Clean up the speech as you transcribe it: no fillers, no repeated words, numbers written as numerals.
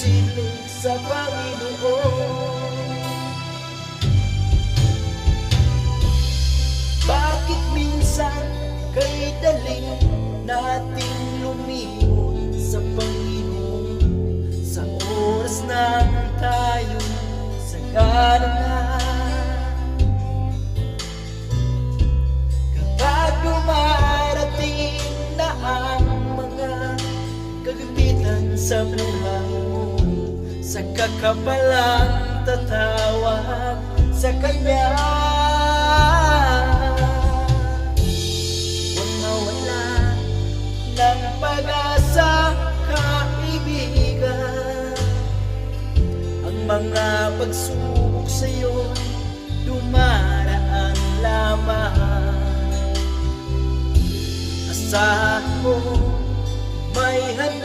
magsisilong sa Panginoon. Bakit minsan kay daling nating lumingon sa Panginoon sa oras na tayo sagana na? Kapag dumarating na ang mga kagipitan sa buhay mo, saka ka palang tatawag sa Kanya. Huwag mawala ng pag-asa, kaibigan. Ang mga pagsubok sa'yo dumaraan lamang. Asahan mo may handa